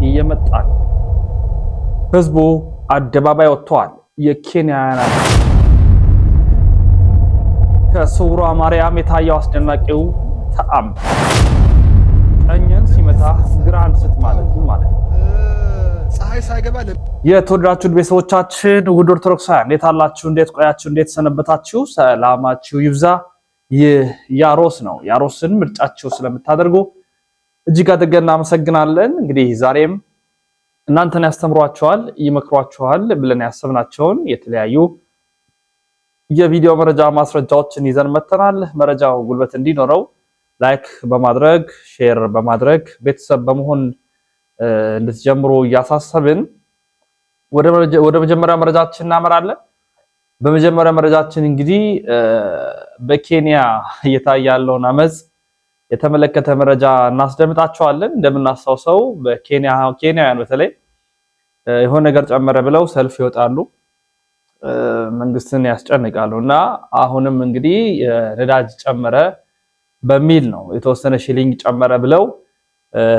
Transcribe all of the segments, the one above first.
እየመጣ ነው። ህዝቡ አደባባይ ወጥቷል። የኬንያና ከስውሯ ማርያም የታየው አስደናቂው ተአምር ቀኝን ሲመታ ግራን ስትማለት ማለት ነው። ፀሐይ ሳይገባ የተወደዳችሁ ቤተሰቦቻችን ውድ ኦርቶዶክሳውያን እንዴት አላችሁ? እንዴት ቆያችሁ? እንዴት ሰነበታችሁ? ሰላማችሁ ይብዛ። ይህ ያሮስ ነው። ያሮስን ምርጫችሁ ስለምታደርጉ እጅግ አድርገን እናመሰግናለን። እንግዲህ ዛሬም እናንተን ያስተምሯችኋል፣ ይመክሯችኋል ብለን ያሰብናቸውን የተለያዩ የቪዲዮ መረጃ ማስረጃዎችን ይዘን መተናል። መረጃው ጉልበት እንዲኖረው ላይክ በማድረግ ሼር በማድረግ ቤተሰብ በመሆን እንድትጀምሩ እያሳሰብን ወደ መጀመሪያ መረጃችን እናመራለን። በመጀመሪያ መረጃችን እንግዲህ በኬንያ እየታየ ያለውን አመጽ የተመለከተ መረጃ እናስደምጣቸዋለን። እንደምናስታውሰው ኬንያውያን በተለይ የሆነ ነገር ጨመረ ብለው ሰልፍ ይወጣሉ፣ መንግስትን ያስጨንቃሉ እና አሁንም እንግዲህ ነዳጅ ጨመረ በሚል ነው የተወሰነ ሺሊንግ ጨመረ ብለው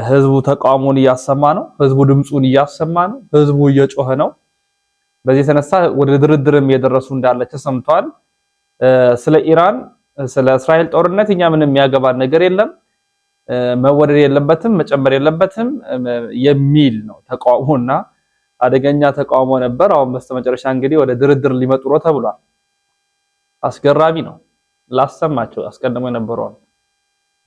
ህዝቡ ተቃውሞን እያሰማ ነው። ህዝቡ ድምጹን እያሰማ ነው። ህዝቡ እየጮኸ ነው። በዚህ የተነሳ ወደ ድርድርም እየደረሱ እንዳለ ተሰምቷል። ስለ ኢራን ስለ እስራኤል ጦርነት እኛ ምንም የሚያገባን ነገር የለም፣ መወደድ የለበትም፣ መጨመር የለበትም የሚል ነው ተቃውሞና አደገኛ ተቃውሞ ነበር። አሁን በስተመጨረሻ እንግዲህ ወደ ድርድር ሊመጡ ነው ተብሏል። አስገራሚ ነው። ላሰማቸው አስቀድሞ የነበረው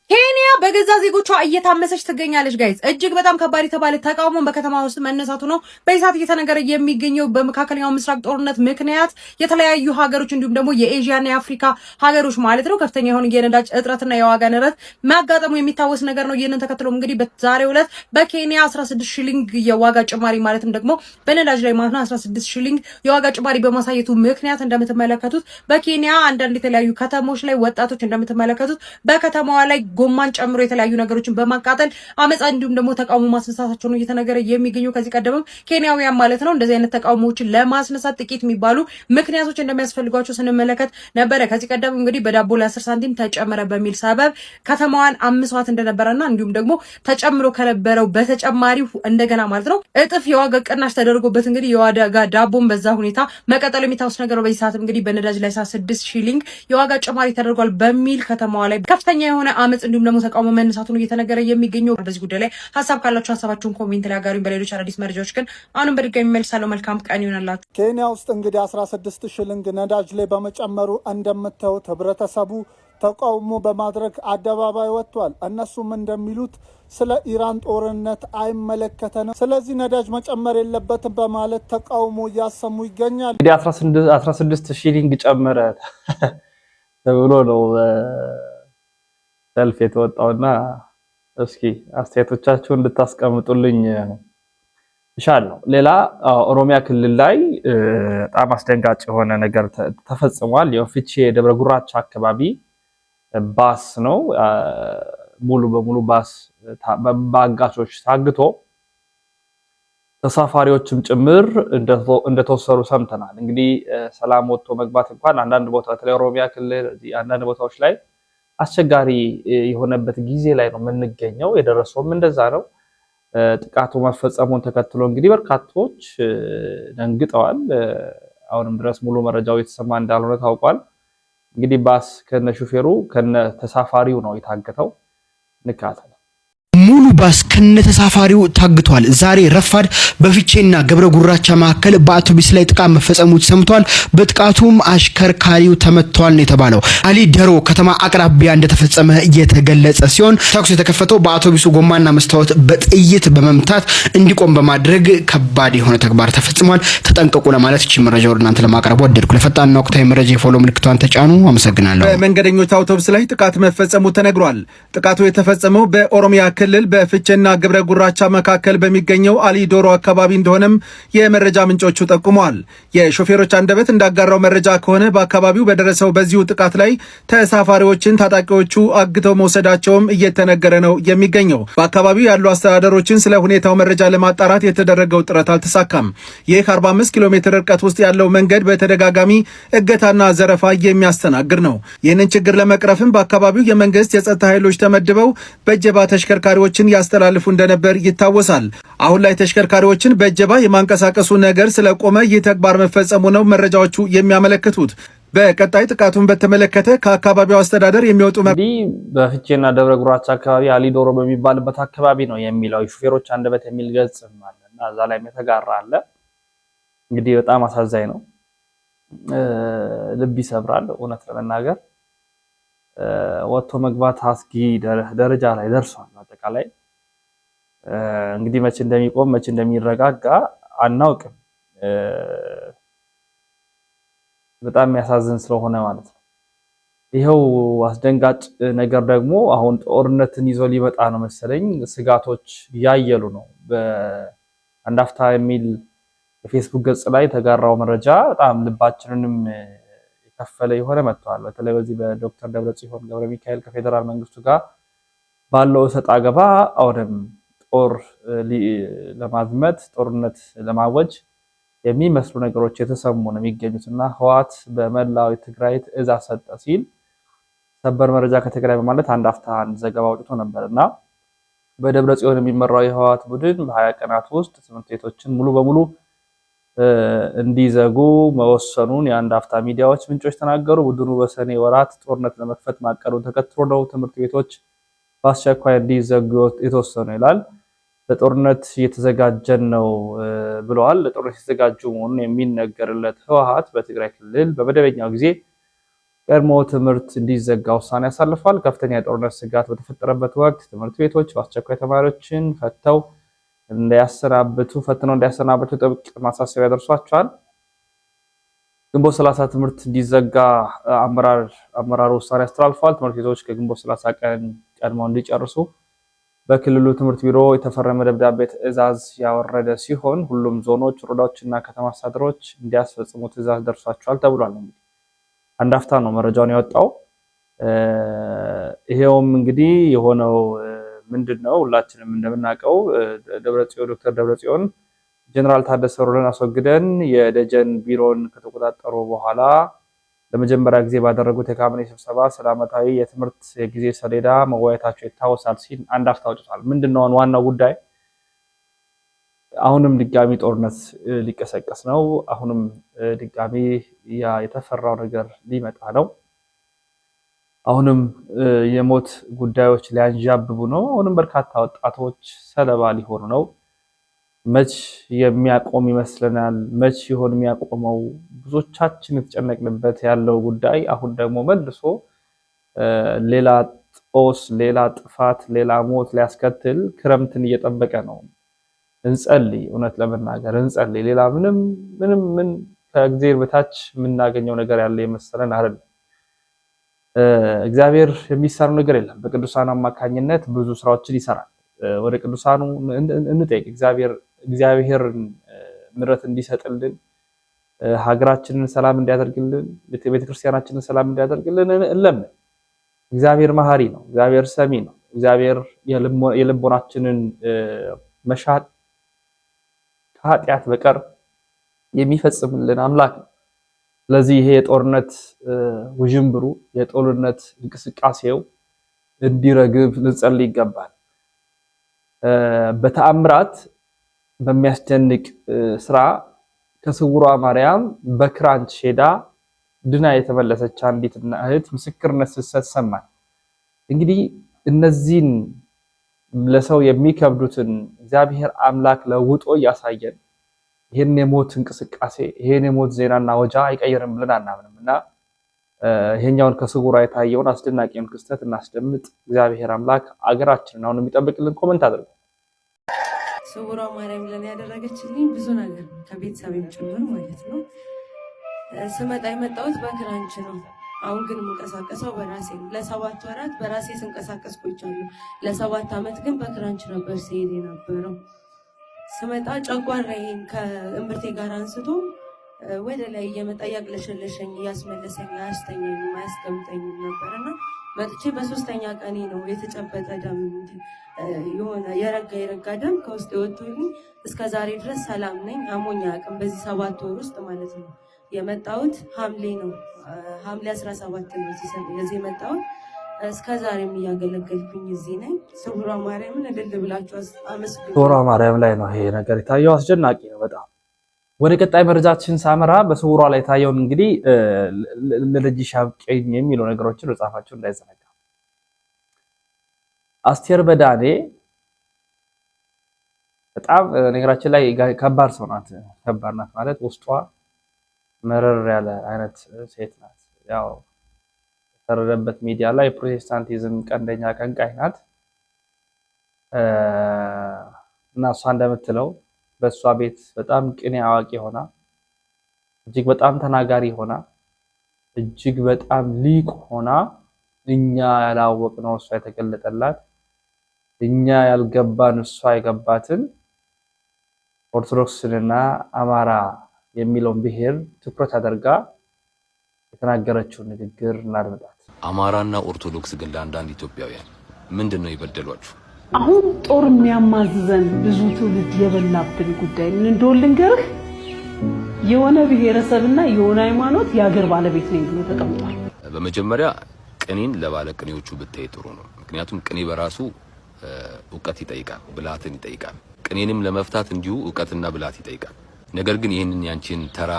ኬንያ በገዛ ዜጎቿ እየታመሰች ትገኛለች። ጋይስ እጅግ በጣም ከባድ የተባለ ተቃውሞ በከተማ ውስጥ መነሳቱ ነው በኢሳት እየተነገረ የሚገኘው። በመካከለኛው ምስራቅ ጦርነት ምክንያት የተለያዩ ሀገሮች እንዲሁም ደግሞ የኤዥያና የአፍሪካ ሀገሮች ማለት ነው ከፍተኛ የሆነ የነዳጅ እጥረትና የዋጋ ንረት ማጋጠሙ የሚታወስ ነገር ነው። ይህንን ተከትሎም እንግዲህ በዛሬው ዕለት በኬንያ 16 ሺሊንግ የዋጋ ጭማሪ ማለትም ደግሞ በነዳጅ ላይ ማለት ነው 16 ሺሊንግ የዋጋ ጭማሪ በማሳየቱ ምክንያት እንደምትመለከቱት በኬንያ አንዳንድ የተለያዩ ከተሞች ላይ ወጣቶች እንደምትመለከቱት በከተማዋ ላይ ጎማን ጨምሮ የተለያዩ ነገሮችን በማቃጠል አመጻ እንዲሁም ደግሞ ተቃውሞ ማስነሳታቸው ነው እየተነገረ የሚገኘው። ከዚህ ቀደምም ኬንያውያን ማለት ነው እንደዚህ አይነት ተቃውሞዎችን ለማስነሳት ጥቂት የሚባሉ ምክንያቶች እንደሚያስፈልጓቸው ስንመለከት ነበረ። ከዚህ ቀደም እንግዲህ በዳቦ ላይ 10 ሳንቲም ተጨመረ በሚል ሰበብ ከተማዋን አምሷት እንደነበረና እንዲሁም ደግሞ ተጨምሮ ከነበረው በተጨማሪ እንደገና ማለት ነው እጥፍ የዋጋ ቅናሽ ተደርጎበት እንግዲህ የዋጋ ዳቦን በዛ ሁኔታ መቀጠሉ የሚታወስ ነገር ነው። በዚህ ሰዓት እንግዲህ በነዳጅ ላይ 16 ሺሊንግ የዋጋ ጭማሪ ተደርጓል በሚል ከተማዋ ላይ ከፍተኛ የሆነ አመጽ እንዲሁም ደግሞ ተቃውሞ መነሳቱን እየተነገረ የሚገኘው። በዚህ ጉዳይ ላይ ሀሳብ ካላችሁ ሀሳባችሁን ኮሜንት ላይ አጋሩኝ። በሌሎች አዳዲስ መረጃዎች ግን አሁንም በድጋሚ መልሳለሁ። መልካም ቀን ይሆንላችሁ። ኬንያ ውስጥ እንግዲህ 16 ሺሊንግ ነዳጅ ላይ በመጨመሩ እንደምታዩት ህብረተሰቡ ተቃውሞ በማድረግ አደባባይ ወጥቷል። እነሱም እንደሚሉት ስለ ኢራን ጦርነት አይመለከተንም፣ ስለዚህ ነዳጅ መጨመር የለበትም በማለት ተቃውሞ እያሰሙ ይገኛል። እንግዲህ 16 ሺሊንግ ጨመረ ተብሎ ነው ሰልፍ የተወጣውና እስኪ አስተያየቶቻችሁን እንድታስቀምጡልኝ እሻለሁ። ሌላ ኦሮሚያ ክልል ላይ በጣም አስደንጋጭ የሆነ ነገር ተፈጽሟል። የፊቼ ደብረ ጉራቻ አካባቢ ባስ ነው ሙሉ በሙሉ ባስ በአጋቾች ታግቶ ተሳፋሪዎችም ጭምር እንደተወሰዱ ሰምተናል። እንግዲህ ሰላም ወጥቶ መግባት እንኳን አንዳንድ ቦታ በተለይ ኦሮሚያ ክልል አንዳንድ ቦታዎች ላይ አስቸጋሪ የሆነበት ጊዜ ላይ ነው የምንገኘው። የደረሰውም እንደዛ ነው። ጥቃቱ መፈጸሙን ተከትሎ እንግዲህ በርካቶች ደንግጠዋል። አሁንም ድረስ ሙሉ መረጃው የተሰማ እንዳልሆነ ታውቋል። እንግዲህ ባስ ከነ ሹፌሩ ከነ ተሳፋሪው ነው የታገተው። ንካተ ሙሉ ባስ ከነ ተሳፋሪው ታግቷል። ዛሬ ረፋድ በፊቼና ገብረ ጉራቻ መካከል በአውቶቡስ ላይ ጥቃት መፈጸሙ ተሰምቷል። በጥቃቱም አሽከርካሪው ተመቷል ነው የተባለው። አሊ ደሮ ከተማ አቅራቢያ እንደተፈጸመ የተገለጸ ሲሆን ተኩስ የተከፈተው በአውቶቡሱ ጎማና መስታወት በጥይት በመምታት እንዲቆም በማድረግ ከባድ የሆነ ተግባር ተፈጽሟል። ተጠንቀቁ ለማለት እቺ መረጃ ወደ እናንተ ለማቅረብ ወደድኩ። ለፈጣንና ወቅታዊ መረጃ የፎሎ ምልክቷን ተጫኑ። አመሰግናለሁ። በመንገደኞች አውቶቡስ ላይ ጥቃት መፈጸሙ ተነግሯል። ጥቃቱ የተፈጸመው በኦሮሚያ ክልል በፍቼና ገብረ ጉራቻ መካከል በሚገኘው አሊ ዶሮ አካባቢ እንደሆነም የመረጃ ምንጮቹ ጠቁመዋል። የሾፌሮች አንደበት እንዳጋራው መረጃ ከሆነ በአካባቢው በደረሰው በዚሁ ጥቃት ላይ ተሳፋሪዎችን ታጣቂዎቹ አግተው መውሰዳቸውም እየተነገረ ነው የሚገኘው። በአካባቢው ያሉ አስተዳደሮችን ስለ ሁኔታው መረጃ ለማጣራት የተደረገው ጥረት አልተሳካም። ይህ 45 ኪሎ ሜትር ርቀት ውስጥ ያለው መንገድ በተደጋጋሚ እገታና ዘረፋ የሚያስተናግድ ነው። ይህንን ችግር ለመቅረፍም በአካባቢው የመንግስት የጸጥታ ኃይሎች ተመድበው በእጀባ ተሽከርካሪዎች መልእክቶችን ያስተላልፉ እንደነበር ይታወሳል። አሁን ላይ ተሽከርካሪዎችን በእጀባ የማንቀሳቀሱ ነገር ስለቆመ ይህ ተግባር መፈጸሙ ነው መረጃዎቹ የሚያመለክቱት። በቀጣይ ጥቃቱን በተመለከተ ከአካባቢው አስተዳደር የሚወጡ እንግዲህ በፍቼና ደብረ ጉራቻ አካባቢ አሊዶሮ በሚባልበት አካባቢ ነው የሚለው ሹፌሮች አንደበት የሚል ገጽ አለና እዛ ላይ የተጋራ አለ። እንግዲህ በጣም አሳዛኝ ነው፣ ልብ ይሰብራል። እውነት ለመናገር ወጥቶ መግባት አስጊ ደረጃ ላይ ደርሷል። አጠቃላይ እንግዲህ መቼ እንደሚቆም መቼ እንደሚረጋጋ አናውቅም። በጣም የሚያሳዝን ስለሆነ ማለት ነው። ይሄው አስደንጋጭ ነገር ደግሞ አሁን ጦርነትን ይዞ ሊመጣ ነው መሰለኝ። ስጋቶች ያየሉ ነው። በአንድ አፍታ የሚል የፌስቡክ ገጽ ላይ ተጋራው መረጃ በጣም ልባችንንም የከፈለ የሆነ መጥቷል። በተለይ በዚህ በዶክተር ደብረጽዮን ገብረ ሚካኤል ከፌደራል መንግስቱ ጋር ባለው ሰጣ ገባ አሁንም ጦር ለማዝመት ጦርነት ለማወጅ የሚመስሉ ነገሮች የተሰሙ ነው የሚገኙትና ህወሓት በመላው ትግራይ ትዕዛዝ ሰጠ ሲል ሰበር መረጃ ከትግራይ በማለት አንድ አፍታ አንድ ዘገባ አውጥቶ ነበርና በደብረጽዮን የሚመራው የህወሓት ቡድን በ20 ቀናት ውስጥ ትምህርት ቤቶችን ሙሉ በሙሉ እንዲዘጉ መወሰኑን የአንድ አፍታ ሚዲያዎች ምንጮች ተናገሩ። ቡድኑ በሰኔ ወራት ጦርነት ለመክፈት ማቀዱን ተከትሎ ነው ትምህርት ቤቶች በአስቸኳይ እንዲዘጉ የተወሰኑ ይላል። ለጦርነት እየተዘጋጀን ነው ብለዋል። ለጦርነት የተዘጋጁ መሆኑን የሚነገርለት ህወሓት በትግራይ ክልል በመደበኛው ጊዜ ቀድሞ ትምህርት እንዲዘጋ ውሳኔ ያሳልፏል። ከፍተኛ የጦርነት ስጋት በተፈጠረበት ወቅት ትምህርት ቤቶች በአስቸኳይ ተማሪዎችን ፈትነው እንዲያሰናብቱ ጥብቅ ማሳሰቢያ ደርሷቸዋል። ግንቦት 30 ትምህርት እንዲዘጋ አመራሩ ውሳኔ አስተላልፏል። ትምህርት ቤቶች ከግንቦት 30 ቀን ቀድመው እንዲጨርሱ በክልሉ ትምህርት ቢሮ የተፈረመ ደብዳቤ ትዕዛዝ ያወረደ ሲሆን ሁሉም ዞኖች፣ ወረዳዎችና ከተማ አስተዳደሮች እንዲያስፈጽሙ ትዕዛዝ ደርሷቸዋል ተብሏል። እንግዲህ አንድ አፍታ ነው መረጃውን ያወጣው። ይሄውም እንግዲህ የሆነው ምንድነው? ሁላችንም እንደምናውቀው ዶክተር ደብረጽዮን ጀነራል ታደሰ ወረደን አስወግደን የደጀን ቢሮን ከተቆጣጠሩ በኋላ ለመጀመሪያ ጊዜ ባደረጉት የካቢኔ ስብሰባ ስለ ዓመታዊ የትምህርት የጊዜ ሰሌዳ መወያየታቸው ይታወሳል ሲል አንድ አፍታ አውጥቷል። ምንድነው ዋናው ጉዳይ? አሁንም ድጋሚ ጦርነት ሊቀሰቀስ ነው። አሁንም ድጋሚ የተፈራው ነገር ሊመጣ ነው። አሁንም የሞት ጉዳዮች ሊያንዣብቡ ነው። አሁንም በርካታ ወጣቶች ሰለባ ሊሆኑ ነው። መች የሚያቆም ይመስለናል? መች ይሆን የሚያቆመው? ብዙዎቻችን የተጨነቅንበት ያለው ጉዳይ አሁን ደግሞ መልሶ ሌላ ጦስ፣ ሌላ ጥፋት፣ ሌላ ሞት ሊያስከትል ክረምትን እየጠበቀ ነው። እንጸልይ፣ እውነት ለመናገር እንጸልይ። ሌላ ምን ከእግዚአብሔር በታች የምናገኘው ነገር ያለ የመሰለን አይደለም። እግዚአብሔር የሚሰራው ነገር የለም። በቅዱሳን አማካኝነት ብዙ ስራዎችን ይሰራል። ወደ ቅዱሳኑ እንጠይቅ። እግዚአብሔር ምሕረት እንዲሰጥልን፣ ሀገራችንን ሰላም እንዲያደርግልን፣ ቤተክርስቲያናችንን ሰላም እንዲያደርግልን እንለምን። እግዚአብሔር መሐሪ ነው። እግዚአብሔር ሰሚ ነው። እግዚአብሔር የልቦናችንን መሻት ከኃጢአት በቀር የሚፈጽምልን አምላክ ነው። ስለዚህ ይሄ የጦርነት ውዥንብሩ የጦርነት እንቅስቃሴው እንዲረግብ ልንጸልይ ይገባል። በተአምራት በሚያስደንቅ ስራ ከስውሯ ማርያም በክራንች ሄዳ ድና የተመለሰች አንዲት እህት ምስክርነት ስትሰጥ ሰማን። እንግዲህ እነዚህን ለሰው የሚከብዱትን እግዚአብሔር አምላክ ለውጦ እያሳየን ይሄን የሞት እንቅስቃሴ ይሄን የሞት ዜናና ወጃ አይቀይርም ብለን አናምንም እና ይሄኛውን ከስውሯ የታየውን አስደናቂውን ክስተት እናስደምጥ። እግዚአብሔር አምላክ አገራችንን አሁን የሚጠብቅልን ኮሜንት አድርጉ። ስውሯ ማርያም ለኔ ያደረገችልኝ ብዙ ነገር ከቤተሰቤም ጭምር ማለት ነው። ስመጣ የመጣሁት በክራንች ነው። አሁን ግን የምንቀሳቀሰው በራሴ ነው። ለ7 ወራት በራሴ ስንቀሳቀስ ቆይቻለሁ። ለ7 ዓመት ግን በክራንች ነበር ሲሄድ የነበረው። ስመጣ ጨጓራዬን ከእምብርቴ ጋር አንስቶ ወደ ላይ እየመጣ እያቅለሸለሸኝ እያስመለሰኝ አያስተኛኝም አያስቀምጠኝም ነበርና መጥቼ በ3ኛ ቀኔ ነው የተጨበጠ ደም የሆነ የረጋ ደም ከውስጥ ወጥቶልኝ እስከ ዛሬ ድረስ ሰላም ነኝ። አሞኝ አያውቅም። በዚህ 7 ወር ውስጥ ማለት ነው። የመጣሁት ሐምሌ ነው። ሐምሌ 17 ነው የዚህ የመጣሁት እስከዛሬም እያገለገልኩኝ እዚህ ነኝ። ስውሯ ማርያምን እልል ብላችሁ አመስግኑ። ስውሯ ማርያም ላይ ነው ይሄ ነገር የታየው። አስደናቂ ነው በጣም። ወደ ቀጣይ መረጃችን ሳመራ በስውሯ ላይ የታየውን እንግዲህ ለልጅሽ አብቂኝ የሚሉ ነገሮችን ጻፋችሁ እንዳይዘነጋ። አስቴር በዳኔ በጣም ነገራችን ላይ ከባድ ሰው ናት። ከባድ ናት ማለት ውስጧ መረር ያለ አይነት ሴት ናት። ያው የተረደበት ሚዲያ ላይ ፕሮቴስታንቲዝም ቀንደኛ ቀንቃይ ናት እና እሷ እንደምትለው በእሷ ቤት በጣም ቅኔ አዋቂ ሆና እጅግ በጣም ተናጋሪ ሆና እጅግ በጣም ሊቅ ሆና እኛ ያላወቅነው እሷ የተገለጠላት እኛ ያልገባን እሷ የገባትን ኦርቶዶክስንና አማራ የሚለውን ብሔር ትኩረት አድርጋ የተናገረችው ንግግር እናድምጣት። አማራና ኦርቶዶክስ ግን ለአንዳንድ ኢትዮጵያውያን ምንድነው የበደሏችሁ? አሁን ጦር የሚያማዝዘን ብዙ ትውልድ የበላብን ጉዳይ ምን እንደሆነ ልንገርህ። የሆነ ብሔረሰብና የሆነ ሃይማኖት የሀገር ባለቤት ነኝ ብሎ ተቀምጧል። በመጀመሪያ ቅኔን ለባለ ቅኔዎቹ ብታይ ጥሩ ነው። ምክንያቱም ቅኔ በራሱ ዕውቀት ይጠይቃል፣ ብልሃትን ይጠይቃል። ቅኔንም ለመፍታት እንዲሁ ዕውቀትና ብልሃት ይጠይቃል። ነገር ግን ይህንን ያንቺን ተራ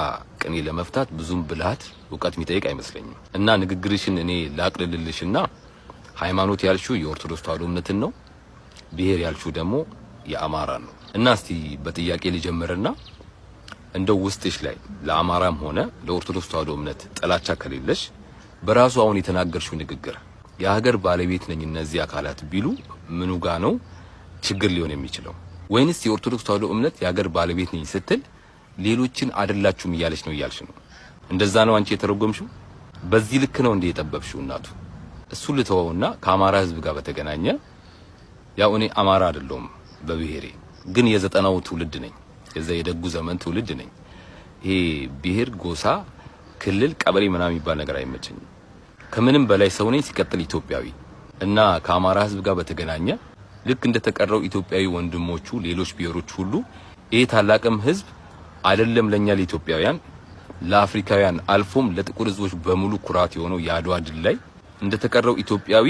ቅኔ ለመፍታት ብዙም ብልሃት ዕውቀት የሚጠይቅ አይመስለኝም። እና ንግግርሽን እኔ ላቅልልልሽና ሃይማኖት ያልሽው የኦርቶዶክስ ተዋሕዶ እምነትን ነው፣ ብሔር ያልሽው ደግሞ የአማራን ነው። እና እስቲ በጥያቄ ልጀምርና እንደው ውስጥሽ ላይ ለአማራም ሆነ ለኦርቶዶክስ ተዋሕዶ እምነት ጥላቻ ከሌለሽ በራሱ አሁን የተናገርሽው ንግግር የሀገር ባለቤት ነኝ እነዚህ አካላት ቢሉ ምኑ ጋ ነው ችግር ሊሆን የሚችለው? ወይንስ የኦርቶዶክስ ተዋሕዶ እምነት የሀገር ባለቤት ነኝ ስትል ሌሎችን አይደላችሁም እያለች ነው እያልሽ ነው? እንደዛ ነው አንቺ የተረጎምሽው? በዚህ ልክ ነው እንደ የጠበብሽው? እናቱ እሱ ልተወውና ከአማራ ሕዝብ ጋር በተገናኘ ያው እኔ አማራ አይደለሁም በብሔሬ ግን የዘጠናው ትውልድ ነኝ፣ የዛ የደጉ ዘመን ትውልድ ነኝ። ይሄ ብሔር፣ ጎሳ፣ ክልል፣ ቀበሌ ምናምን የሚባል ነገር አይመቸኝም። ከምንም በላይ ሰው ነኝ፣ ሲቀጥል ኢትዮጵያዊ እና ከአማራ ሕዝብ ጋር በተገናኘ ልክ እንደተቀረው ኢትዮጵያዊ ወንድሞቹ ሌሎች ብሔሮች ሁሉ ይሄ ታላቅም ሕዝብ አይደለም ለኛ ለኢትዮጵያውያን ለአፍሪካውያን አልፎም ለጥቁር ሕዝቦች በሙሉ ኩራት የሆነው የአድዋ ድል ላይ እንደተቀረው ኢትዮጵያዊ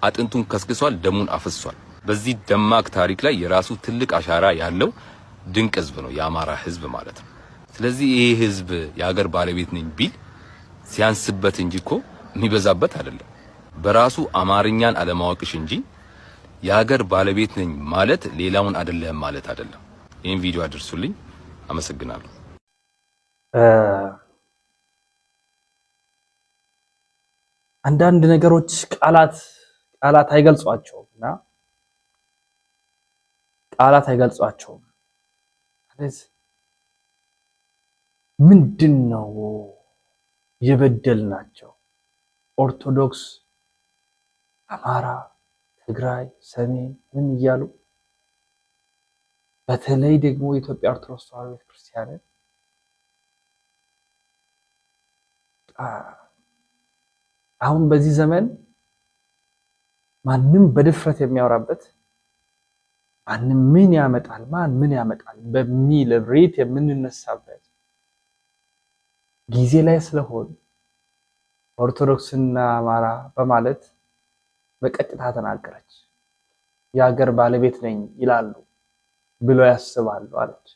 አጥንቱን ከስክሷል፣ ደሙን አፍሷል። በዚህ ደማቅ ታሪክ ላይ የራሱ ትልቅ አሻራ ያለው ድንቅ ሕዝብ ነው የአማራ ሕዝብ ማለት ነው። ስለዚህ ይሄ ሕዝብ የሀገር ባለቤት ነኝ ቢል ሲያንስበት እንጂ እኮ የሚበዛበት አይደለም። በራሱ አማርኛን አለማወቅሽ እንጂ የሀገር ባለቤት ነኝ ማለት ሌላውን አይደለም ማለት አይደለም። ይሄን ቪዲዮ አድርሱልኝ። አመሰግናለሁ። አንዳንድ ነገሮች ቃላት አይገልጿቸውም እና ቃላት አይገልጿቸውም። ስለዚህ ምንድነው የበደልናቸው? ኦርቶዶክስ፣ አማራ፣ ትግራይ፣ ሰሜን ምን እያሉ በተለይ ደግሞ የኢትዮጵያ ኦርቶዶክስ ተዋሕዶ ቤተክርስቲያንን አሁን በዚህ ዘመን ማንም በድፍረት የሚያወራበት ማንም ምን ያመጣል በሚል ሬት የምንነሳበት ጊዜ ላይ ስለሆነ ኦርቶዶክስና አማራ በማለት በቀጥታ ተናገረች። የሀገር ባለቤት ነኝ ይላሉ ብለው ያስባሉ አለች።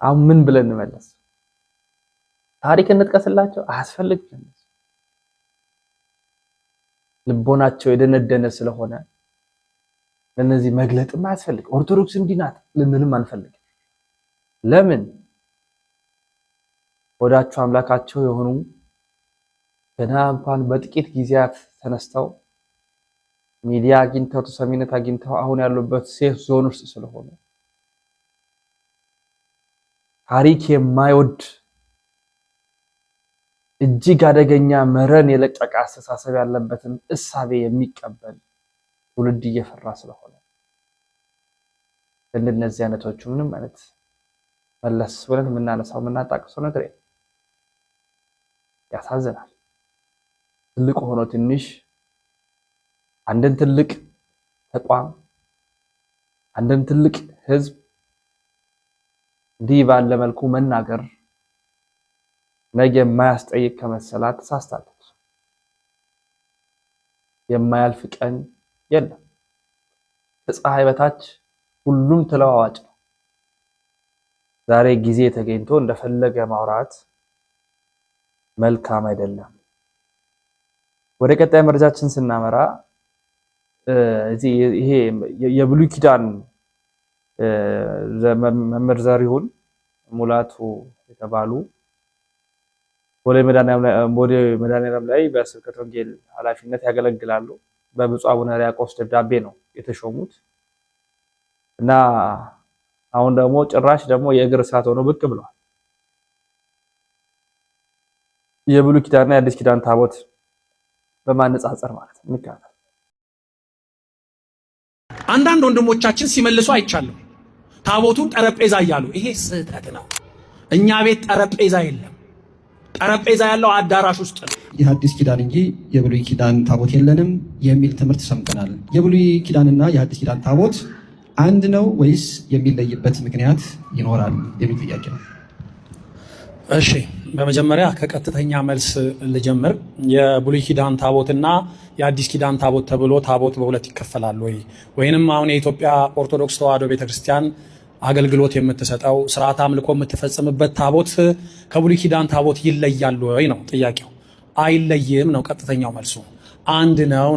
አሁን ምን ብለን እንመለስ? ታሪክ እንጥቀስላቸው? አያስፈልግም። ልቦናቸው የደነደነ ስለሆነ ለነዚህ መግለጥም አያስፈልግ። ኦርቶዶክስ እንዲህ ናት ልንልም አንፈልግም። ለምን? ወዳቸው አምላካቸው የሆኑ ገና እንኳን በጥቂት ጊዜያት ተነስተው ሚዲያ አግኝተው ተሰሚነት አግኝተው አሁን ያሉበት ሴፍ ዞን ውስጥ ስለሆነ ታሪክ የማይወድ እጅግ አደገኛ መረን የለቀቀ አስተሳሰብ ያለበትን እሳቤ የሚቀበል ትውልድ እየፈራ ስለሆነ እንደነዚህ አይነቶቹ ምንም አይነት መለስ ብለን የምናነሳው የምናጣቅሰው ነገር ያሳዝናል። ትልቅ ሆኖ ትንሽ አንድን ትልቅ ተቋም አንድን ትልቅ ህዝብ እንዲህ ባለ መልኩ መናገር ነገ የማያስጠይቅ ከመሰላት ተሳስታለች። የማያልፍ ቀን የለም። ከፀሐይ በታች ሁሉም ተለዋዋጭ ነው። ዛሬ ጊዜ ተገኝቶ እንደፈለገ ማውራት መልካም አይደለም። ወደ ቀጣይ መረጃችን ስናመራ ይሄ የብሉይ ኪዳን መምህር ዘሪሁን ሙላቱ የተባሉ ወደ መድኃኔዓለም ላይ በስብከተ ወንጌል ኃላፊነት ያገለግላሉ። በብፁዕ አቡነ ሕርያቆስ ደብዳቤ ነው የተሾሙት እና አሁን ደግሞ ጭራሽ ደግሞ የእግር እሳት ሆነው ብቅ ብለዋል። የብሉይ ኪዳንና የአዲስ ኪዳን ታቦት በማነጻጸር ማለት ነው። እንካታ አንዳንድ ወንድሞቻችን ሲመልሱ አይቻለሁ። ታቦቱን ጠረጴዛ እያሉ ይሄ ስህተት ነው። እኛ ቤት ጠረጴዛ የለም። ጠረጴዛ ያለው አዳራሽ ውስጥ ነው። የሐዲስ ኪዳን እንጂ የብሉይ ኪዳን ታቦት የለንም የሚል ትምህርት ሰምተናል። የብሉይ ኪዳንና የሐዲስ ኪዳን ታቦት አንድ ነው ወይስ የሚለይበት ምክንያት ይኖራል የሚል ጥያቄ ነው። እሺ፣ በመጀመሪያ ከቀጥተኛ መልስ ልጀምር። የብሉይ ኪዳን ታቦትና የአዲስ ኪዳን ታቦት ተብሎ ታቦት በሁለት ይከፈላል ወይንም አሁን የኢትዮጵያ ኦርቶዶክስ ተዋሕዶ ቤተክርስቲያን አገልግሎት የምትሰጠው ስርዓት አምልኮ የምትፈጽምበት ታቦት ከብሉይ ኪዳን ታቦት ይለያል ወይ ነው ጥያቄው። አይለይም ነው ቀጥተኛው መልሱ። አንድ ነው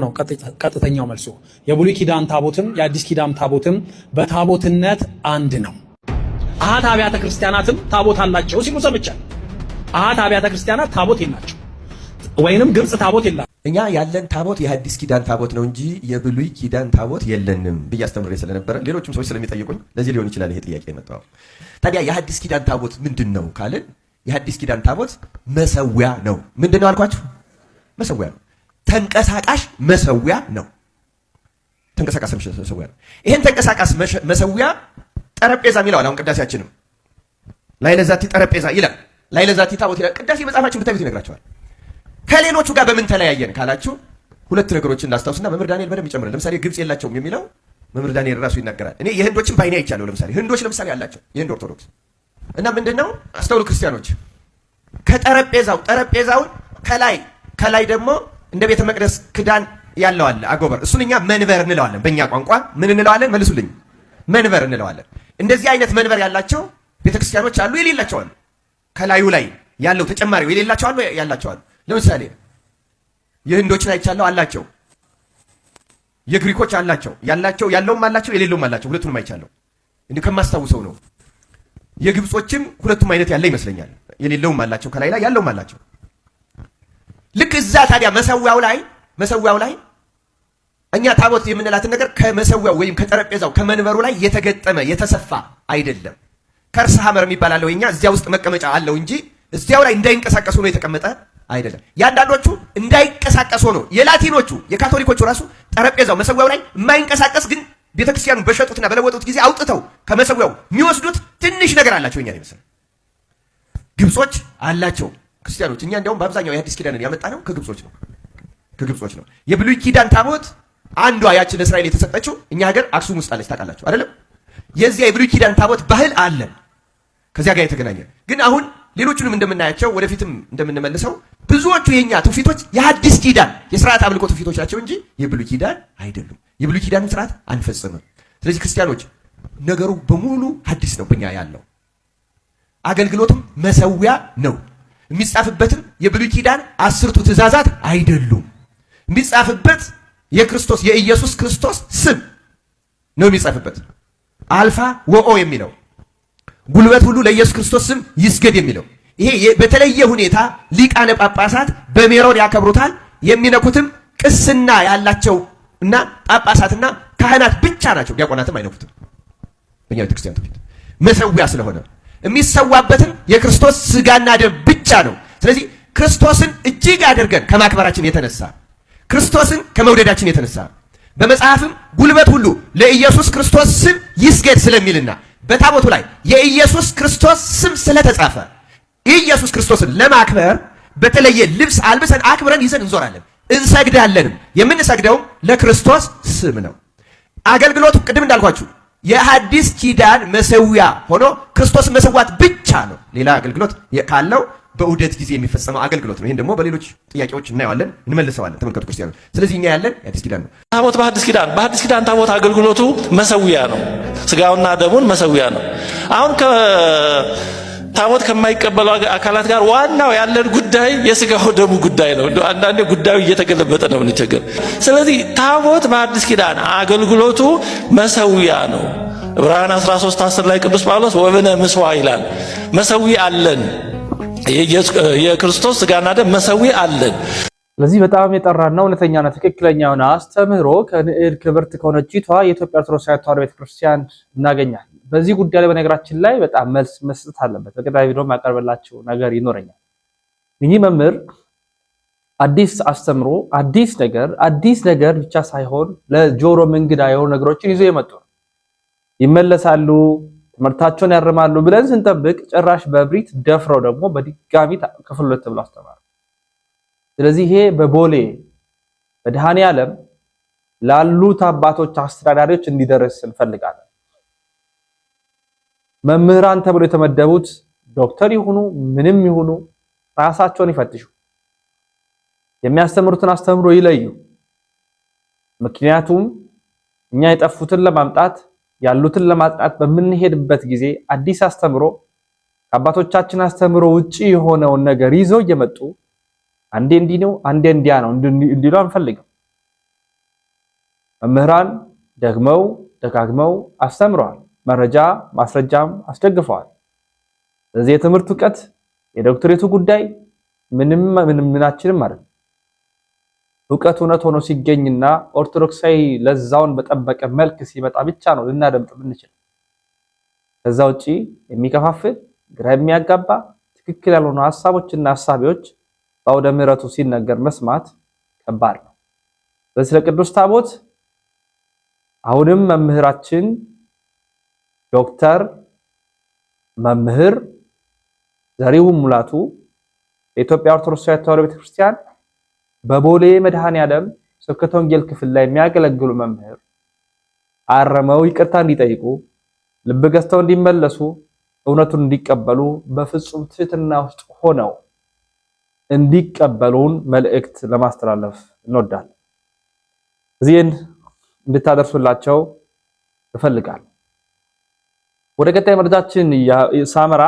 ቀጥተኛው መልሱ። የብሉይ ኪዳን ታቦትም የአዲስ ኪዳን ታቦትም በታቦትነት አንድ ነው። አሃት አብያተ ክርስቲያናትም ታቦት አላቸው ሲሉ ሰምቻለሁ። አሃት አብያተ ክርስቲያናት ታቦት የላቸው ወይንም ግብጽ ታቦት የላቸው። እኛ ያለን ታቦት የሐዲስ ኪዳን ታቦት ነው እንጂ የብሉይ ኪዳን ታቦት የለንም ብዬ አስተምሬ ስለነበረ ሌሎችም ሰዎች ስለሚጠይቁኝ ለዚህ ሊሆን ይችላል ይሄ ጥያቄ የመጣው። ታዲያ የሐዲስ ኪዳን ታቦት ምንድነው ካልን የሐዲስ ኪዳን ታቦት መሰዊያ ነው። ምንድነው አልኳችሁ? መሰዊያ ነው። ተንቀሳቃሽ መሰዊያ ነው። ተንቀሳቃሽ መሰዊያ ነው። ይሄን ተንቀሳቃሽ መሰዊያ ጠረጴዛ ይላል። አሁን ቅዳሴያችንም ላይለዛቲ ጠረጴዛ ይላል። ላይለዛቲ ታቦት ይላል። ቅዳሴ መጽሐፋችን ብታዩት ይነግራችኋል። ከሌሎቹ ጋር በምን ተለያየን ካላችሁ ሁለት ነገሮችን ላስታውስና መምህር ዳንኤል በደንብ ይጨምራል። ለምሳሌ ግብጽ የላቸውም የሚለው መምህር ዳንኤል ራሱ ይናገራል። እኔ የህንዶችን ባይኔ አይቻለሁ። ለምሳሌ ህንዶች ለምሳሌ አላቸው፣ የህንድ ኦርቶዶክስ እና ምንድነው አስተውሉ ክርስቲያኖች፣ ጠረጴዛውን ከላይ ደግሞ እንደ ቤተ መቅደስ ክዳን ያለው አለ አጎበር። እሱን እኛ መንበር እንለዋለን። በእኛ ቋንቋ ምን እንለዋለን? መልሱልኝ። መንበር እንለዋለን። እንደዚህ አይነት መንበር ያላቸው ቤተክርስቲያኖች አሉ፣ የሌላቸው አሉ። ከላዩ ላይ ያለው ተጨማሪው የሌላቸው አሉ፣ ያላቸው አሉ። ለምሳሌ የህንዶችን አይቻለሁ፣ አላቸው። የግሪኮች አላቸው፣ ያለውም አላቸው፣ የሌለውም አላቸው። ሁለቱንም አይቻለሁ እንዴ ከማስታውሰው ነው። የግብጾችም ሁለቱም አይነት ያለ ይመስለኛል። የሌለውም አላቸው፣ ከላይ ላይ ያለውም አላቸው። ልክ እዛ ታዲያ መሰዊያው ላይ እኛ ታቦት የምንላትን ነገር ከመሰዊያው ወይም ከጠረጴዛው ከመንበሩ ላይ የተገጠመ የተሰፋ አይደለም። ከርሰ ሐመር የሚባል አለው እኛ እዚያ ውስጥ መቀመጫ አለው እንጂ እዚያው ላይ እንዳይንቀሳቀሱ ነው የተቀመጠ አይደለም። ያንዳንዶቹ እንዳይንቀሳቀሱ ነው። የላቲኖቹ የካቶሊኮቹ ራሱ ጠረጴዛው መሰዊያው ላይ የማይንቀሳቀስ ግን ቤተክርስቲያኑ በሸጡትና በለወጡት ጊዜ አውጥተው ከመሰዊያው የሚወስዱት ትንሽ ነገር አላቸው። እኛ ይመስል ግብጾች አላቸው ክርስቲያኖች። እኛ እንደውም በአብዛኛው የሐዲስ ኪዳንን ያመጣ ነው ከግብጾች ነው። የብሉይ ኪዳን ታቦት አንዷ ያችን እስራኤል የተሰጠችው እኛ ሀገር አክሱም ውስጥ አለች። ታውቃላችሁ አይደለም? የዚያ የብሉይ ኪዳን ታቦት ባህል አለን ከዚያ ጋር የተገናኘ ግን አሁን ሌሎቹንም እንደምናያቸው ወደፊትም እንደምንመልሰው ብዙዎቹ የኛ ትውፊቶች የሐዲስ ኪዳን የሥርዓት አምልኮ ትውፊቶች ናቸው እንጂ የብሉይ ኪዳን አይደሉም። የብሉይ ኪዳንን ሥርዓት አንፈጽምም። ስለዚህ ክርስቲያኖች ነገሩ በሙሉ ሐዲስ ነው በእኛ ያለው። አገልግሎቱም መሰዊያ ነው። የሚጻፍበትም የብሉይ ኪዳን 10ቱ ትእዛዛት አይደሉም። የሚጻፍበት የክርስቶስ የኢየሱስ ክርስቶስ ስም ነው የሚጻፍበት። አልፋ ወኦ የሚለው ጉልበት ሁሉ ለኢየሱስ ክርስቶስ ስም ይስገድ የሚለው ይሄ በተለየ ሁኔታ ሊቃነ ጳጳሳት በሜሮን ያከብሩታል። የሚነኩትም ቅስና ያላቸው እና ጳጳሳትና ካህናት ብቻ ናቸው። ዲያቆናትም አይነኩትም። በእኛ ቤተክርስቲያን ትውፊት መሰዊያ ስለሆነ የሚሰዋበትም የክርስቶስ ስጋና ደም ብቻ ነው። ስለዚህ ክርስቶስን እጅግ አድርገን ከማክበራችን የተነሳ ክርስቶስን ከመውደዳችን የተነሳ በመጽሐፍም ጉልበት ሁሉ ለኢየሱስ ክርስቶስ ስም ይስገድ ስለሚልና በታቦቱ ላይ የኢየሱስ ክርስቶስ ስም ስለተጻፈ ኢየሱስ ክርስቶስን ለማክበር በተለየ ልብስ አልብሰን አክብረን ይዘን እንዞራለን፣ እንሰግዳለንም። የምንሰግደው ለክርስቶስ ስም ነው። አገልግሎቱ ቅድም እንዳልኳችሁ የሐዲስ ኪዳን መሰዊያ ሆኖ ክርስቶስ መሰዋት ብቻ ነው። ሌላ አገልግሎት ካለው በዑደት ጊዜ የሚፈጸመው አገልግሎት ነው። ይሄን ደግሞ በሌሎች ጥያቄዎች እናየዋለን፣ እንመልሰዋለን። ተመልከቱ ክርስቲያኖች። ስለዚህ እኛ ያለን የሐዲስ ኪዳን ነው። ታቦት በሐዲስ ኪዳን ታቦት አገልግሎቱ መሰዊያ ነው። ስጋውና ደሙን መሰዊያ ነው። አሁን ታቦት ከማይቀበሉ አካላት ጋር ዋናው ያለን ጉዳይ የስጋው ደሙ ጉዳይ ነው። አንዳንዴ ጉዳዩ እየተገለበጠ ነው እንቸገር። ስለዚህ ታቦት በሐዲስ ኪዳን አገልግሎቱ መሰዊያ ነው። ዕብራውያን 13:10 ላይ ቅዱስ ጳውሎስ ወበነ ምስዋ ይላል። መሰዊ አለን፣ የክርስቶስ ስጋና ደም መሰዊ አለን። ስለዚህ በጣም የጠራና እውነተኛና ትክክለኛ የሆነ አስተምህሮ ከንዕድ ክብርት ከሆነችቷ የኢትዮጵያ ኦርቶዶክስ ተዋሕዶ ቤተክርስቲያን እናገኛለን። በዚህ ጉዳይ ላይ በነገራችን ላይ በጣም መልስ መስጠት አለበት። በቀጣይ ቪዲዮ ማቀርብላችሁ ነገር ይኖረኛል። ይህ መምህር አዲስ አስተምሮ አዲስ ነገር ብቻ ሳይሆን ለጆሮ እንግዳ የሆኑ ነገሮችን ይዞ የመጡ ነው። ይመለሳሉ፣ ትምህርታቸውን ያርማሉ ብለን ስንጠብቅ ጭራሽ በብሪት ደፍረው ደግሞ በድጋሚ ክፍል 2 ብለው አስተማሩ። ስለዚህ ይሄ በቦሌ በመድኃኔዓለም ላሉት አባቶች አስተዳዳሪዎች እንዲደርስ እንፈልጋለን። መምህራን ተብሎ የተመደቡት ዶክተር ይሁኑ ምንም ይሁኑ ራሳቸውን ይፈትሹ፣ የሚያስተምሩትን አስተምሮ ይለዩ። ምክንያቱም እኛ የጠፉትን ለማምጣት ያሉትን ለማጥቃት በምንሄድበት ጊዜ አዲስ አስተምሮ ከአባቶቻችን አስተምሮ ውጪ የሆነውን ነገር ይዘው እየመጡ አንዴ እንዲህ ነው አንዴ እንዲያ ነው እንዲሉ አንፈልግም። መምህራን ደጋግመው አስተምረዋል። መረጃ ማስረጃም አስደግፈዋል። ስለዚህ የትምህርት ዕውቀት የዶክተሬቱ ጉዳይ ምናችንም አይደለም። ዕውቀት እውነት ሆኖ ሲገኝና ኦርቶዶክሳዊ ለዛውን በጠበቀ መልክ ሲመጣ ብቻ ነው ልናደምጥ የምንችል። ከዛ ውጪ የሚከፋፍል ግራ የሚያጋባ ትክክል ያልሆኑ ሐሳቦችና ሐሳቢዎች በአውደ ምሕረቱ ሲነገር መስማት ከባድ ነው። ስለዚህ ለቅዱስ ታቦት አሁንም መምህራችን ዶክተር መምህር ዘሪሁን ሙላቱ የኢትዮጵያ ኦርቶዶክስ ተዋሕዶ ቤተክርስቲያን በቦሌ መድኃኔዓለም ስብከተ ወንጌል ክፍል ላይ የሚያገለግሉ መምህር አረመው ይቅርታ እንዲጠይቁ ልብ ገዝተው እንዲመለሱ እውነቱን እንዲቀበሉ በፍጹም ትህትና ውስጥ ሆነው እንዲቀበሉን መልእክት ለማስተላለፍ እንወዳለን። እዚህን እንድታደርሱላቸው እፈልጋለሁ። ወደ ቀጣይ መረጃችን ሳመራ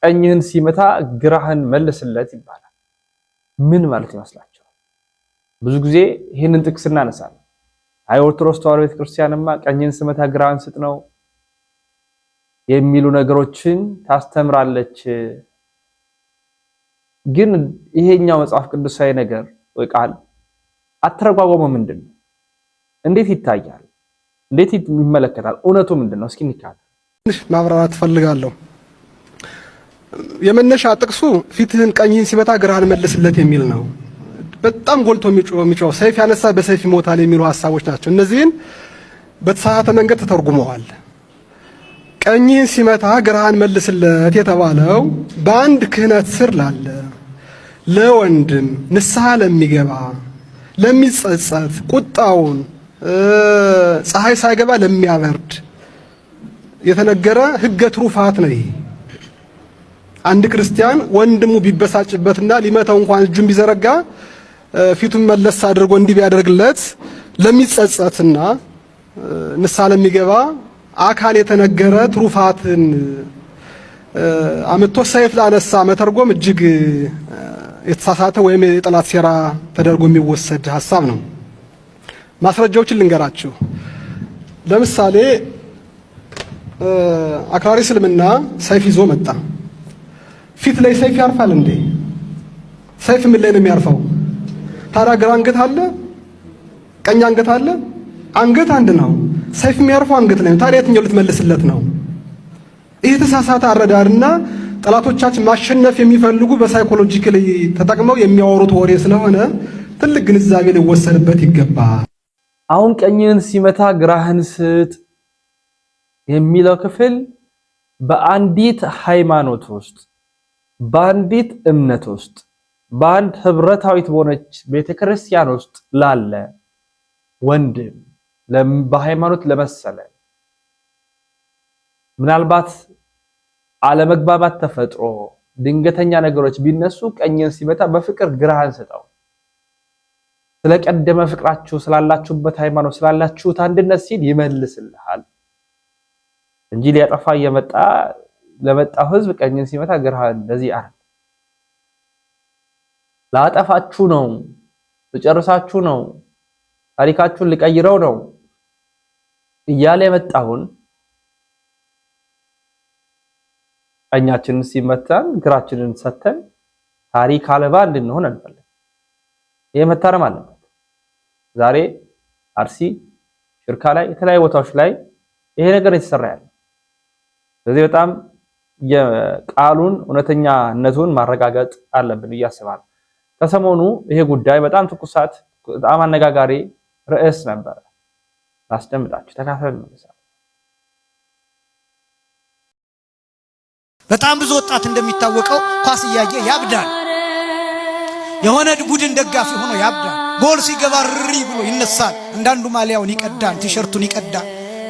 ቀኝህን ሲመታ ግራህን መልስለት ይባላል። ምን ማለት ይመስላችኋል? ብዙ ጊዜ ይህንን ጥቅስ እናነሳለን። አይ ኦርቶዶክስ ተዋሕዶ ቤተክርስቲያንማ ቀኝህን ስመታ ግራህን ስጥ ነው የሚሉ ነገሮችን ታስተምራለች። ግን ይሄኛው መጽሐፍ ቅዱሳዊ ነገር ወይ ቃል አተረጓጎሙ ምንድነው? እንዴት ይታያል? እንዴት ይመለከታል? እውነቱ ምንድነው? እስኪ እንካተል ማብራራት ፈልጋለሁ። የመነሻ ጥቅሱ ፊትህን ቀኝህን ሲመታ ግራህን መልስለት የሚል ነው። በጣም ጎልቶ የሚጮህ ሰይፍ ያነሳ በሰይፍ ይሞታል የሚሉ ሐሳቦች ናቸው። እነዚህን በተሳሳተ መንገድ ተተርጉመዋል። ቀኝህን ሲመታ ግራህን መልስለት የተባለው በአንድ ክህነት ስር ላለ ለወንድም ንስሐ ለሚገባ ለሚጸጸት ቁጣውን ፀሐይ ሳይገባ ለሚያበርድ የተነገረ ሕገ ትሩፋት ነው። አንድ ክርስቲያን ወንድሙ ቢበሳጭበትና ሊመታው እንኳን እጁን ቢዘረጋ ፊቱን መለስ አድርጎ እንዲህ ቢያደርግለት ለሚጸጸትና ንስሐ ለሚገባ አካል የተነገረ ትሩፋትን አመቶ ሰይፍ ላነሳ መተርጎም እጅግ የተሳሳተ ወይም የጠላት ሴራ ተደርጎ የሚወሰድ ሐሳብ ነው። ማስረጃዎችን ልንገራችሁ። ለምሳሌ አክራሪ እስልምና ሰይፍ ይዞ መጣ። ፊት ላይ ሰይፍ ያርፋል እንዴ? ሰይፍ ምን ላይ ነው የሚያርፈው? ታዲያ ግራ አንገት አለ፣ ቀኝ አንገት አለ። አንገት አንድ ነው። ሰይፍ የሚያርፈው አንገት ላይ ነው። ታዲያ የትኛው ልትመልስለት ነው? ይህ የተሳሳተ አረዳድና ጠላቶቻችን ማሸነፍ የሚፈልጉ በሳይኮሎጂካሊ ተጠቅመው የሚያወሩት ወሬ ስለሆነ ትልቅ ግንዛቤ ሊወሰድበት ይገባል። አሁን ቀኝህን ሲመታ ግራህን ስጥ የሚለው ክፍል በአንዲት ሃይማኖት ውስጥ በአንዲት እምነት ውስጥ በአንድ ህብረታዊት በሆነች ቤተክርስቲያን ውስጥ ላለ ወንድም በሃይማኖት ለመሰለ ምናልባት አለመግባባት ተፈጥሮ ድንገተኛ ነገሮች ቢነሱ ቀኝን ሲመታ በፍቅር ግራህን ስጠው። ስለቀደመ ፍቅራችሁ ስላላችሁበት ሃይማኖት ስላላችሁት አንድነት ሲል ይመልስልሃል እንጂ ሊያጠፋ እየመጣ ለመጣው ህዝብ ቀኝን ሲመታ ግራህን እንደዚህ አረ ላጠፋችሁ ነው ልጨርሳችሁ ነው ታሪካችሁን ልቀይረው ነው እያለ የመጣውን ቀኛችንን ሲመታን ግራችንን ሰተን ታሪክ አልባ እንድንሆን አንፈልግ። ይሄ መታረም አለበት። ዛሬ አርሲ ሽርካ ላይ የተለያዩ ቦታዎች ላይ ይሄ ነገር የተሰራ ያለ ስለዚህ በጣም የቃሉን እውነተኛነቱን ማረጋገጥ አለብን እያስባለሁ። ከሰሞኑ ይሄ ጉዳይ በጣም ትኩሳት በጣም አነጋጋሪ ርዕስ ነበር። ላስደምጣችሁ ተካፈል ነው። በጣም ብዙ ወጣት እንደሚታወቀው ኳስ እያየ ያብዳል። የሆነ ቡድን ደጋፊ ሆኖ ያብዳል። ጎል ሲገባ ሪ ብሎ ይነሳል። አንዳንዱ ማሊያውን ይቀዳል፣ ቲሸርቱን ይቀዳል።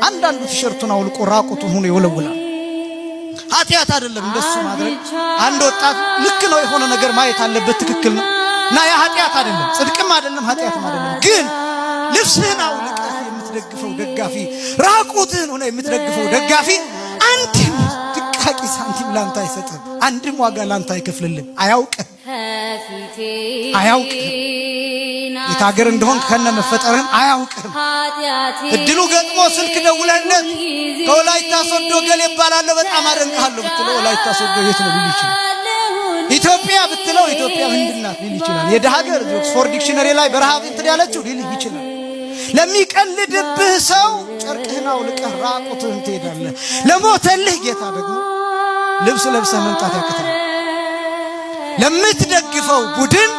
አንዳንዱ ቲሸርቱን አውልቆ ራቁቱን ሆኖ ይወለውላል። ኃጢአት አይደለም እንደሱ ማድረግ። አንድ ወጣት ልክ ነው የሆነ ነገር ማየት አለበት፣ ትክክል ነው እና ያ ኃጢአት አይደለም፣ ጽድቅም አይደለም፣ ኃጢአትም አይደለም። ግን ልብስህን አውልቀህ የምትደግፈው ደጋፊ፣ ራቁትህን ሆነ የምትደግፈው ደጋፊ አንድም ድቃቂ ሳንቲም ላንተ አይሰጥም፣ አንድም ዋጋ ላንተ አይከፍልልም። አያውቅም የት ሀገር እንደሆን ከነ መፈጠርህም አያውቅም። እድሉ ገጥሞ ስልክ ደውለህለት ከወላይታ ሶዶ ገሌ ይባላለሁ በጣም አደንቅሃለሁ ብትለው ወላይታ ሶዶ የት ነው ሊል ይችላል። ኢትዮጵያ ብትለው ኢትዮጵያ ምንድናት ሊል ይችላል። የደሃ ሀገር ኦክስፎርድ ዲክሽነሪ ላይ በረሃብ እንትን ያለችው ሊል ይችላል። ለሚቀልድብህ ሰው ጨርቅህን አውልቀህ ራቁትህን ትሄዳለህ። ለሞተልህ ጌታ ደግሞ ልብስ ለብሰህ መምጣት ያቅታል። ለምትደግፈው ቡድን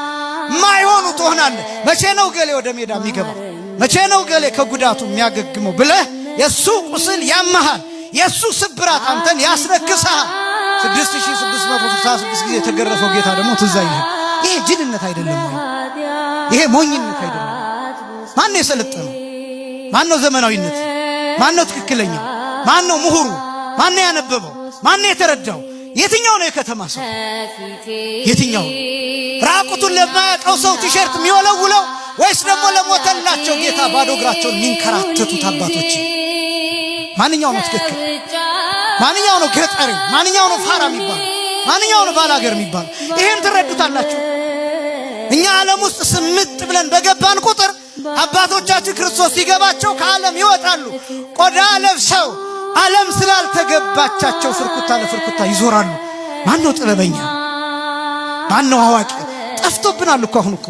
ማይሆኑ ትሆናለህ። መቼ ነው ገሌ ወደ ሜዳ የሚገባው? መቼ ነው ገሌ ከጉዳቱ የሚያገግመው ብለህ የሱ ቁስል ያመሃል፣ የሱ ስብራት አንተን ያስነክስሃል። 6666 ጊዜ የተገረፈው ጌታ ደግሞ ትዝ አይልህም። ይሄ ጅልነት አይደለም ወይ? ይሄ ሞኝነት አይደለም? ማን ነው የሰለጠነው? ማን ነው ዘመናዊነት? ማን ነው ትክክለኛ? ማን ነው ምሁሩ? ማን ነው ያነበበው? ማን ነው የተረዳው? የትኛው ነው የከተማ ሰው? የትኛው ራቁቱን ለማያውቀው ሰው ቲሸርት የሚወለውለው ወይስ ደግሞ ለሞተላቸው ጌታ ባዶ እግራቸውን የሚንከራተቱት አባቶች? ማንኛው ነው ትክክል? ማንኛው ነው ገጠሪ? ማንኛው ነው ፋራ የሚባል? ማንኛው ነው ባላገር የሚባል? ይሄን ትረዱታላችሁ? እኛ ዓለም ውስጥ ስምጥ ብለን በገባን ቁጥር አባቶቻችን ክርስቶስ ሲገባቸው ከዓለም ይወጣሉ። ቆዳ ለብሰው ዓለም ስላልተገባቻቸው ፍርኩታ ለፍርኩታ ይዞራሉ። ማን ነው ጥበበኛ? ማን ነው አዋቂ? ጠፍቶብናል እኮ አሁን እኮ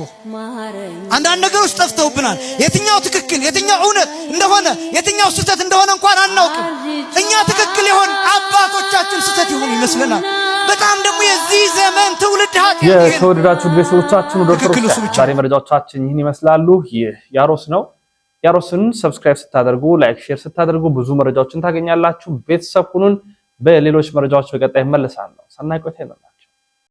አንዳንድ ነገሮች ጠፍተውብናል። የትኛው ትክክል የትኛው እውነት እንደሆነ የትኛው ስህተት እንደሆነ እንኳን አናውቅም። እኛ ትክክል ይሆን አባቶቻችን ስህተት ይሆን ይመስለናል። በጣም ደግሞ የዚህ ዘመን ትውልድ ኃጢአት። የተወደዳችሁ ቤተሰቦቻችን ዶክተሮች ዛሬ መረጃዎቻችን ይህን ይመስላሉ። ይህ ያሮስ ነው። ያሮስን ሰብስክራይብ ስታደርጉ ላይክ ሼር ስታደርጉ ብዙ መረጃዎችን ታገኛላችሁ። ቤተሰብ ሁኑን። በሌሎች መረጃዎች በቀጣይ መለሳለሁ። ሰናይ ቆይታ ይመጣል።